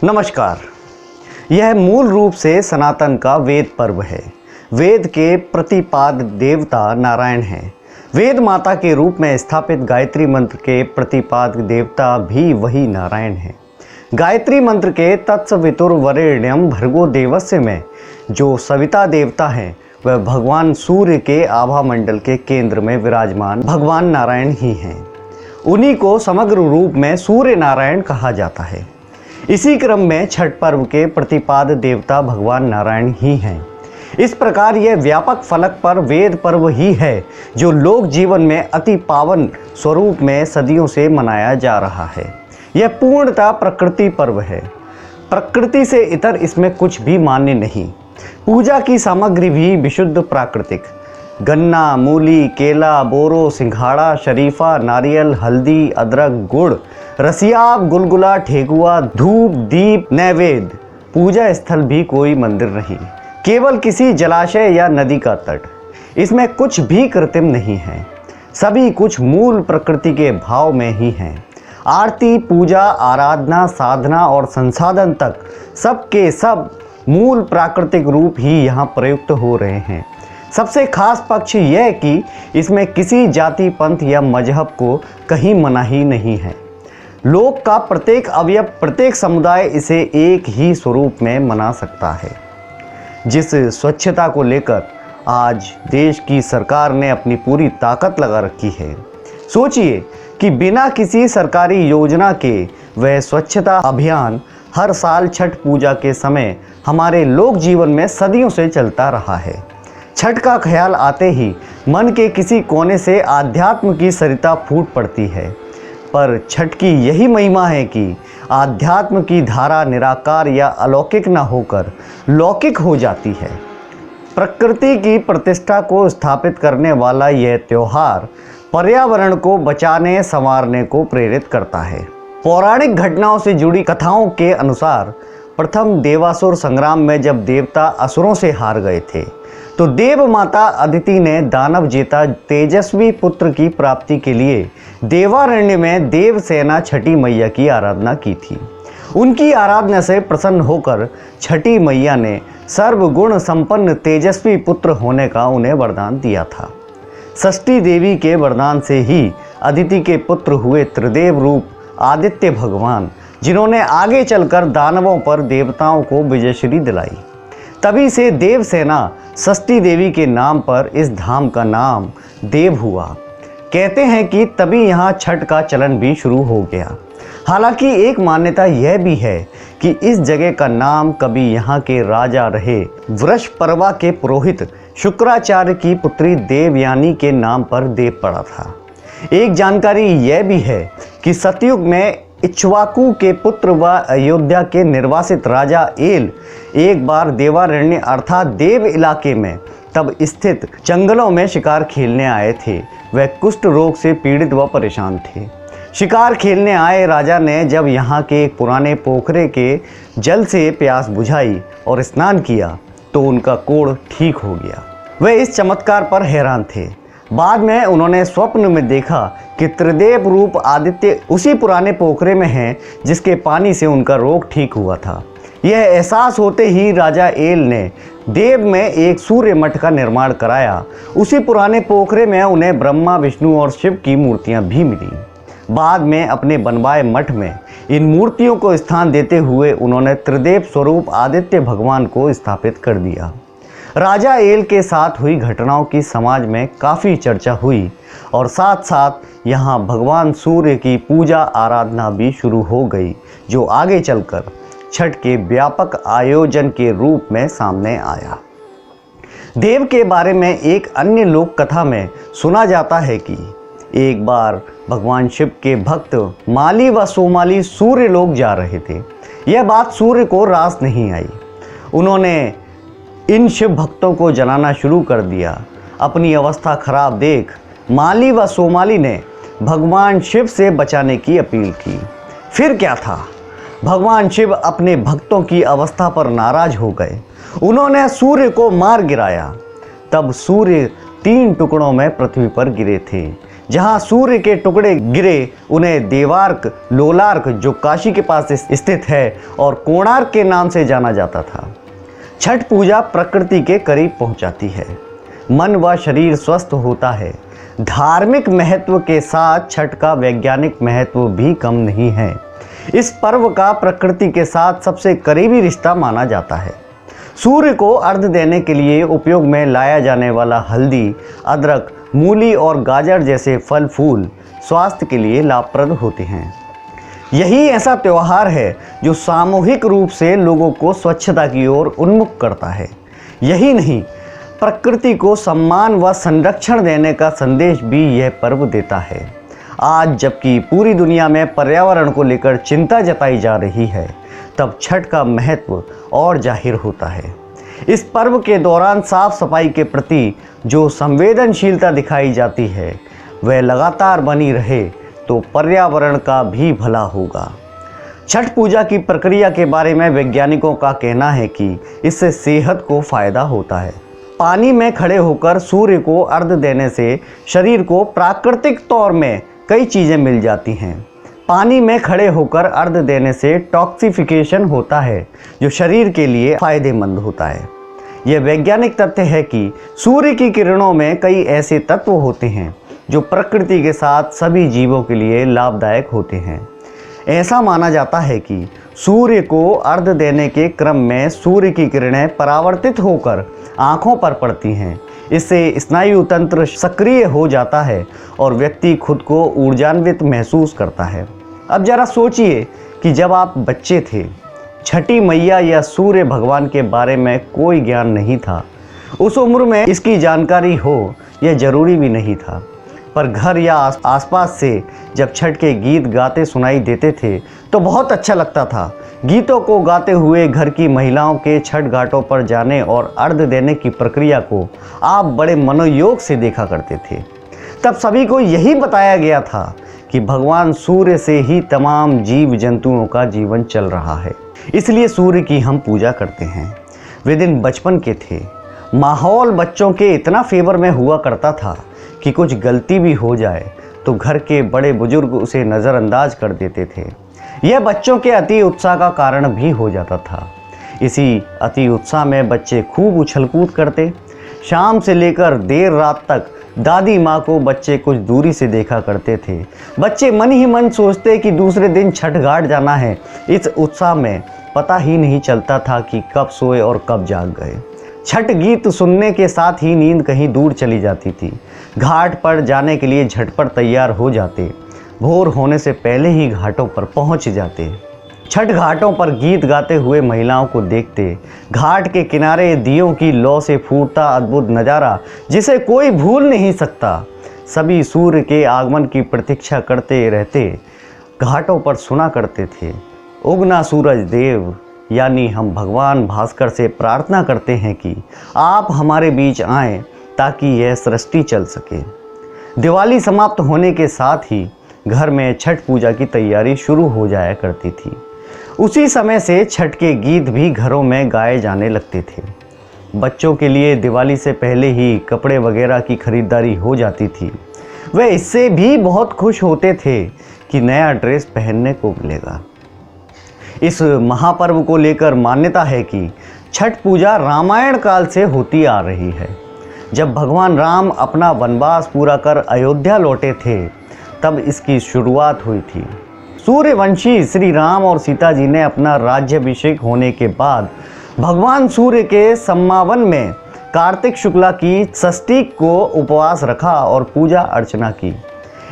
नमस्कार। यह मूल रूप से सनातन का वेद पर्व है। वेद के प्रतिपाद्य देवता नारायण हैं। वेद माता के रूप में स्थापित गायत्री मंत्र के प्रतिपाद्य देवता भी वही नारायण हैं। गायत्री मंत्र के तत्सवितुर्वरेण्यं भर्गो देवस्य में जो सविता देवता हैं वह भगवान सूर्य के आभा मंडल के केंद्र में विराजमान भगवान नारायण ही हैं। उन्हीं को समग्र रूप में सूर्य नारायण कहा जाता है। इसी क्रम में छठ पर्व के प्रतिपाद्य देवता भगवान नारायण ही हैं। इस प्रकार यह व्यापक फलक पर वेद पर्व ही है जो लोक जीवन में अति पावन स्वरूप में सदियों से मनाया जा रहा है। यह पूर्णतः प्रकृति पर्व है। प्रकृति से इतर इसमें कुछ भी मान्य नहीं। पूजा की सामग्री भी विशुद्ध प्राकृतिक। गन्ना, मूली, केला, बोरो, सिंघाड़ा, शरीफा, नारियल, हल्दी, अदरक, गुड़, रसियाब, गुलगुला, ठेकुआ, धूप, दीप, नैवेद्य। पूजा स्थल भी कोई मंदिर नहीं, केवल किसी जलाशय या नदी का तट। इसमें कुछ भी कृत्रिम नहीं है, सभी कुछ मूल प्रकृति के भाव में ही है। आरती, पूजा, आराधना, साधना और संसाधन तक सबके सब मूल प्राकृतिक रूप ही यहाँ प्रयुक्त हो रहे हैं। सबसे खास पक्ष यह कि इसमें किसी जाति, पंथ या मजहब को कहीं मनाही नहीं है। लोक का प्रत्येक अवयव, प्रत्येक समुदाय इसे एक ही स्वरूप में मना सकता है। जिस स्वच्छता को लेकर आज देश की सरकार ने अपनी पूरी ताकत लगा रखी है, सोचिए कि बिना किसी सरकारी योजना के वह स्वच्छता अभियान हर साल छठ पूजा के समय हमारे लोक जीवन में सदियों से चलता रहा है। छठ का ख्याल आते ही मन के किसी कोने से आध्यात्म की सरिता फूट पड़ती है। पर छठ की यही महिमा है कि आध्यात्म की धारा निराकार या अलौकिक न होकर लौकिक हो जाती है। प्रकृति की प्रतिष्ठा को स्थापित करने वाला यह त्योहार पर्यावरण को बचाने संवारने को प्रेरित करता है। पौराणिक घटनाओं से जुड़ी कथाओं के अनुसार प्रथम देवासुर संग्राम में जब देवता असुरों से हार गए थे तो देव माता अदिति ने दानव जेता तेजस्वी पुत्र की प्राप्ति के लिए देवारण्य में देवसेना छठी मैया की आराधना की थी। उनकी आराधना से प्रसन्न होकर छठी मैया ने सर्वगुण संपन्न तेजस्वी पुत्र होने का उन्हें वरदान दिया था। षष्ठी देवी के वरदान से ही अदिति के पुत्र हुए त्रिदेव रूप आदित्य भगवान, जिन्होंने आगे चलकर दानवों पर देवताओं को विजयश्री दिलाई। तभी से देवसेना षष्ठी देवी के नाम पर इस धाम का नाम देव हुआ। कहते हैं कि तभी यहाँ छठ का चलन भी शुरू हो गया। हालांकि एक मान्यता यह भी है कि इस जगह का नाम कभी यहाँ के राजा रहे वृषपर्वा के पुरोहित शुक्राचार्य की पुत्री देवयानी के नाम पर देव पड़ा था। एक जानकारी यह भी है कि सतयुग में इक्ष्वाकु के पुत्र व अयोध्या के निर्वासित राजा एल एक बार देवारण्य अर्थात देव इलाके में तब स्थित जंगलों में शिकार खेलने आए थे। वह कुष्ठ रोग से पीड़ित व परेशान थे। शिकार खेलने आए राजा ने जब यहाँ के एक पुराने पोखरे के जल से प्यास बुझाई और स्नान किया तो उनका कोढ़ ठीक हो गया। वे इस चमत्कार पर हैरान थे। बाद में उन्होंने स्वप्न में देखा कि त्रिदेव रूप आदित्य उसी पुराने पोखरे में हैं जिसके पानी से उनका रोग ठीक हुआ था। यह एहसास होते ही राजा एल ने देव में एक सूर्य मठ का निर्माण कराया। उसी पुराने पोखरे में उन्हें ब्रह्मा, विष्णु और शिव की मूर्तियां भी मिली। बाद में अपने बनवाए मठ में इन मूर्तियों को स्थान देते हुए उन्होंने त्रिदेव स्वरूप आदित्य भगवान को स्थापित कर दिया। राजा एल के साथ हुई घटनाओं की समाज में काफ़ी चर्चा हुई और साथ साथ यहाँ भगवान सूर्य की पूजा आराधना भी शुरू हो गई, जो आगे चलकर छठ के व्यापक आयोजन के रूप में सामने आया। देव के बारे में एक अन्य लोक कथा में सुना जाता है कि एक बार भगवान शिव के भक्त माली व सोमाली सूर्य लोक जा रहे थे। यह बात सूर्य को रास नहीं आई। उन्होंने इन शिव भक्तों को जलाना शुरू कर दिया। अपनी अवस्था खराब देख माली व सोमाली ने भगवान शिव से बचाने की अपील की। फिर क्या था, भगवान शिव अपने भक्तों की अवस्था पर नाराज हो गए। उन्होंने सूर्य को मार गिराया। तब सूर्य 3 टुकड़ों में पृथ्वी पर गिरे थे। जहां सूर्य के टुकड़े गिरे उन्हें देवार्क लोलार्क, जो काशी के पास स्थित है, और कोणार्क के नाम से जाना जाता था। छठ पूजा प्रकृति के करीब पहुंचाती है, मन व शरीर स्वस्थ होता है। धार्मिक महत्व के साथ छठ का वैज्ञानिक महत्व भी कम नहीं है। इस पर्व का प्रकृति के साथ सबसे करीबी रिश्ता माना जाता है। सूर्य को अर्घ देने के लिए उपयोग में लाया जाने वाला हल्दी, अदरक, मूली और गाजर जैसे फल फूल स्वास्थ्य के लिए लाभप्रद होते हैं। यही ऐसा त्यौहार है जो सामूहिक रूप से लोगों को स्वच्छता की ओर उन्मुख करता है। यही नहीं, प्रकृति को सम्मान व संरक्षण देने का संदेश भी यह पर्व देता है। आज जबकि पूरी दुनिया में पर्यावरण को लेकर चिंता जताई जा रही है, तब छठ का महत्व और जाहिर होता है। इस पर्व के दौरान साफ सफाई के प्रति जो संवेदनशीलता दिखाई जाती है, वह लगातार बनी रहे तो पर्यावरण का भी भला होगा। छठ पूजा की प्रक्रिया के बारे में वैज्ञानिकों का कहना है कि इससे सेहत को फायदा होता है। पानी में खड़े होकर सूर्य को अर्घ देने से शरीर को प्राकृतिक तौर में कई चीज़ें मिल जाती हैं। पानी में खड़े होकर अर्घ देने से टॉक्सिफिकेशन होता है, जो शरीर के लिए फायदेमंद होता है। यह वैज्ञानिक तथ्य है कि सूर्य की किरणों में कई ऐसे तत्व होते हैं जो प्रकृति के साथ सभी जीवों के लिए लाभदायक होते हैं। ऐसा माना जाता है कि सूर्य को अर्घ देने के क्रम में सूर्य की किरणें परावर्तित होकर आँखों पर पड़ती हैं। इससे स्नायु तंत्र सक्रिय हो जाता है और व्यक्ति खुद को ऊर्जान्वित महसूस करता है। अब जरा सोचिए कि जब आप बच्चे थे, छठी मैया या सूर्य भगवान के बारे में कोई ज्ञान नहीं था। उस उम्र में इसकी जानकारी हो यह जरूरी भी नहीं था, पर घर या आसपास से जब छठ के गीत गाते सुनाई देते थे तो बहुत अच्छा लगता था। गीतों को गाते हुए घर की महिलाओं के छठ घाटों पर जाने और अर्घ देने की प्रक्रिया को आप बड़े मनोयोग से देखा करते थे। तब सभी को यही बताया गया था कि भगवान सूर्य से ही तमाम जीव जंतुओं का जीवन चल रहा है, इसलिए सूर्य की हम पूजा करते हैं। वे दिन बचपन के थे। माहौल बच्चों के इतना फेवर में हुआ करता था कि कुछ गलती भी हो जाए तो घर के बड़े बुजुर्ग उसे नज़रअंदाज कर देते थे। यह बच्चों के अति उत्साह का कारण भी हो जाता था। इसी अति उत्साह में बच्चे खूब उछल कूद करते। शाम से लेकर देर रात तक दादी माँ को बच्चे कुछ दूरी से देखा करते थे। बच्चे मन ही मन सोचते कि दूसरे दिन छठ घाट जाना है। इस उत्साह में पता ही नहीं चलता था कि कब सोए और कब जाग गए। छठ गीत सुनने के साथ ही नींद कहीं दूर चली जाती थी। घाट पर जाने के लिए झटपट तैयार हो जाते। भोर होने से पहले ही घाटों पर पहुंच जाते। छठ घाटों पर गीत गाते हुए महिलाओं को देखते। घाट के किनारे दियों की लौ से फूटता अद्भुत नज़ारा जिसे कोई भूल नहीं सकता। सभी सूर्य के आगमन की प्रतीक्षा करते रहते। घाटों पर सुना करते थे, उगना सूरज देव, यानी हम भगवान भास्कर से प्रार्थना करते हैं कि आप हमारे बीच आएं ताकि यह सृष्टि चल सके। दिवाली समाप्त होने के साथ ही घर में छठ पूजा की तैयारी शुरू हो जाया करती थी। उसी समय से छठ के गीत भी घरों में गाए जाने लगते थे। बच्चों के लिए दिवाली से पहले ही कपड़े वगैरह की खरीदारी हो जाती थी। वे इससे भी बहुत खुश होते थे कि नया ड्रेस पहनने को मिलेगा। इस महापर्व को लेकर मान्यता है कि छठ पूजा रामायण काल से होती आ रही है। जब भगवान राम अपना वनवास पूरा कर अयोध्या लौटे थे, तब इसकी शुरुआत हुई थी। सूर्यवंशी श्री राम और सीता जी ने अपना राज्याभिषेक होने के बाद भगवान सूर्य के सम्मावन में कार्तिक शुक्ला की षष्ठी को उपवास रखा और पूजा अर्चना की।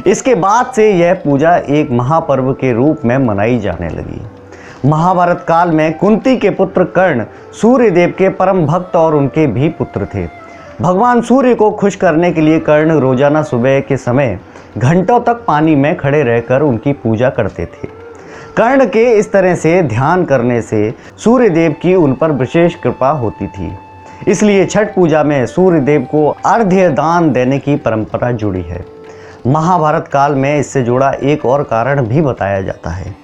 इसके बाद से यह पूजा एक महापर्व के रूप में मनाई जाने लगी। महाभारत काल में कुंती के पुत्र कर्ण सूर्य देव के परम भक्त और उनके भी पुत्र थे। भगवान सूर्य को खुश करने के लिए कर्ण रोजाना सुबह के समय घंटों तक पानी में खड़े रहकर उनकी पूजा करते थे। कर्ण के इस तरह से ध्यान करने से सूर्य देव की उन पर विशेष कृपा होती थी। इसलिए छठ पूजा में सूर्य देव को अर्घ्य दान देने की परंपरा जुड़ी है। महाभारत काल में इससे जुड़ा एक और कारण भी बताया जाता है।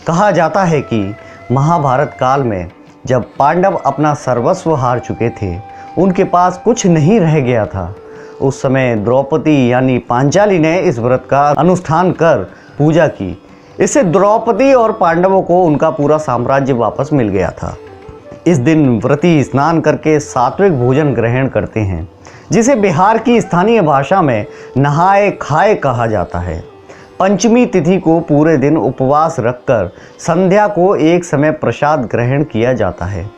कहा जाता है कि महाभारत काल में जब पांडव अपना सर्वस्व हार चुके थे, उनके पास कुछ नहीं रह गया था, उस समय द्रौपदी यानी पांचाली ने इस व्रत का अनुष्ठान कर पूजा की। इससे द्रौपदी और पांडवों को उनका पूरा साम्राज्य वापस मिल गया था। इस दिन व्रती स्नान करके सात्विक भोजन ग्रहण करते हैं, जिसे बिहार की स्थानीय भाषा में नहाए खाए कहा जाता है। पंचमी तिथि को पूरे दिन उपवास रखकर संध्या को एक समय प्रसाद ग्रहण किया जाता है,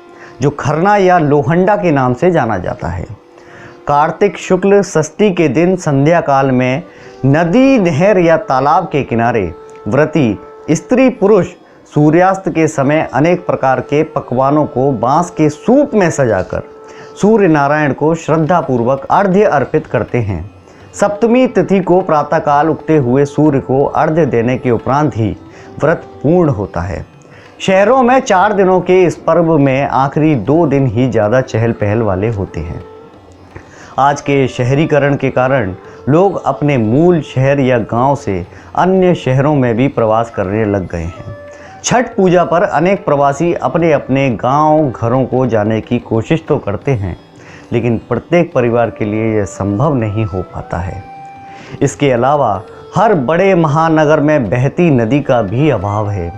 जो खरना या लोहंडा के नाम से जाना जाता है। कार्तिक शुक्ल षष्ठी के दिन संध्या काल में नदी, नहर या तालाब के किनारे व्रती स्त्री पुरुष सूर्यास्त के समय अनेक प्रकार के पकवानों को बांस के सूप में सजाकर सूर्य नारायण को श्रद्धापूर्वक अर्घ्य अर्पित करते हैं। सप्तमी तिथि को प्रातःकाल उगते हुए सूर्य को अर्घ्य देने के उपरांत ही व्रत पूर्ण होता है। शहरों में 4 दिनों के इस पर्व में आखिरी 2 दिन ही ज़्यादा चहल पहल वाले होते हैं। आज के शहरीकरण के कारण लोग अपने मूल शहर या गांव से अन्य शहरों में भी प्रवास करने लग गए हैं। छठ पूजा पर अनेक प्रवासी अपने अपने गांव घरों को जाने की कोशिश तो करते हैं, लेकिन प्रत्येक परिवार के लिए यह संभव नहीं हो पाता है। इसके अलावा हर बड़े महानगर में बहती नदी का भी अभाव है।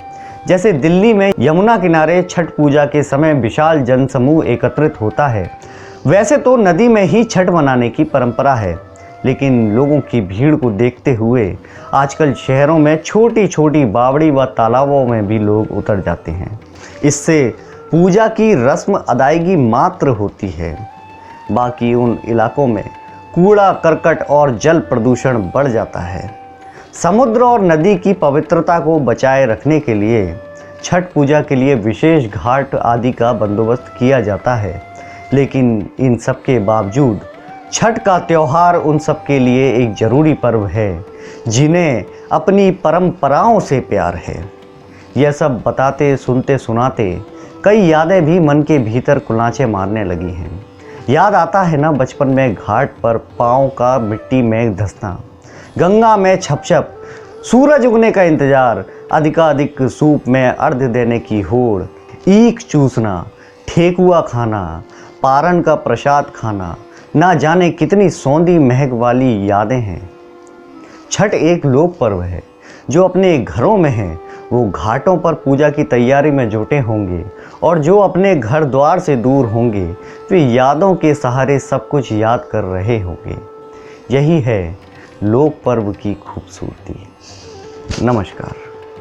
जैसे दिल्ली में यमुना किनारे छठ पूजा के समय विशाल जनसमूह एकत्रित होता है, वैसे तो नदी में ही छठ मनाने की परंपरा है, लेकिन लोगों की भीड़ को देखते हुए आजकल शहरों में छोटी छोटी बावड़ी व तालाबों में भी लोग उतर जाते हैं। इससे पूजा की रस्म अदायगी मात्र होती है। बाकी उन इलाकों में कूड़ा करकट और जल प्रदूषण बढ़ जाता है। समुद्र और नदी की पवित्रता को बचाए रखने के लिए छठ पूजा के लिए विशेष घाट आदि का बंदोबस्त किया जाता है, लेकिन इन सब के बावजूद छठ का त्यौहार उन सब के लिए एक ज़रूरी पर्व है जिन्हें अपनी परंपराओं से प्यार है। यह सब बताते सुनते सुनाते कई यादें भी मन के भीतर कुलांचे मारने लगी हैं। याद आता है ना बचपन में घाट पर पाँव का मिट्टी में धंसना, गंगा में छपछप, सूरज उगने का इंतज़ार, अधिकाधिक सूप में अर्घ्य देने की होड़, ईख चूसना, ठेकुआ खाना, पारण का प्रसाद खाना, ना जाने कितनी सौंधी महक वाली यादें हैं। छठ एक लोक पर्व है जो अपने घरों में है वो घाटों पर पूजा की तैयारी में जुटे होंगे, और जो अपने घर द्वार से दूर होंगे वे यादों के सहारे सब कुछ याद कर रहे होंगे। यही है लोक पर्व की खूबसूरती। नमस्कार।